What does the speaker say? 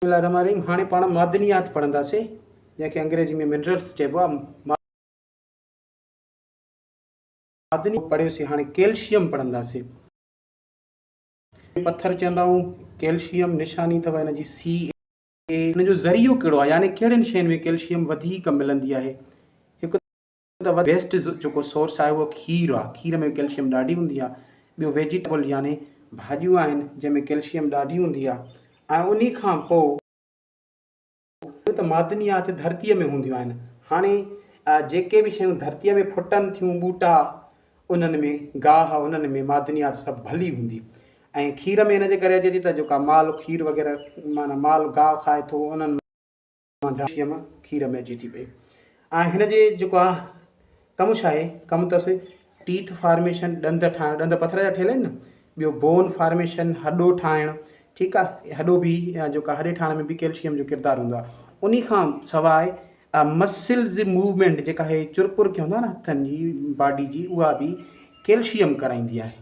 बिस्मिल्लाहिर्रहमानिर्रहीम। हाणे पाण मादनियात पढ़ंदासीं, जंहिंखे अंग्रेजी में मिनरल्स चइबो आहे। मादनी पढ़ियोसीं, हाणे कैल्शियम पढ़ंदासीं। पत्थर चवंदा आहियूं, कैल्शियम निशानी अथव हिन जी Ca। हिन जो ज़रियो कहिड़ो आहे, यानी कहिड़ियुनि शयुनि में कैल्शियम वधीक मिलंदी आहे। हिकु त बेस्ट जेको सोर्स आहे उहो खीर आहे, खीर में कैल्शियम ॾाढी हूंदी आहे। ॿियो वेजिटेबल यानी भाॼियूं आहिनि जंहिंमें कैल्शियम ॾाढी हूंदी आहे। ऐं उन खां पोइ त मादनियात धरतीअ में हूंदियूं आहिनि। हाणे जेके बि शयूं धरतीअ में फुटनि थियूं, ॿूटा, उन्हनि में गाह, उन्हनि में मादनियात सभु भली हूंदी। ऐं खीर में हिन जे करे अचे थी त जेका माल खीर वग़ैरह माना माल गाह खाए थो, उन्हनि मां कैल्शियम खीर में अचे थी पई। ऐं हिन जे जेको आहे कमु छा आहे, कमु अथसि टीथ फॉर्मेशन, ॾंद ठाहिणु, ॾंद पथर जा ठहियल आहिनि न। ॿियो बोन फॉर्मेशन, हॾो ठाहिणु, ठीकु आहे। हॾो बि जेका हॾे ठाहिण में बि कैल्शियम जो किरदारु हूंदो आहे। उन खां सवाइ मसल्स मूवमेंट जेका आहे, चुरपुर खे हूंदो आहे न हथनि जी, बॉडी जी, उहा बि कैल्शियम कराईंदी आहे।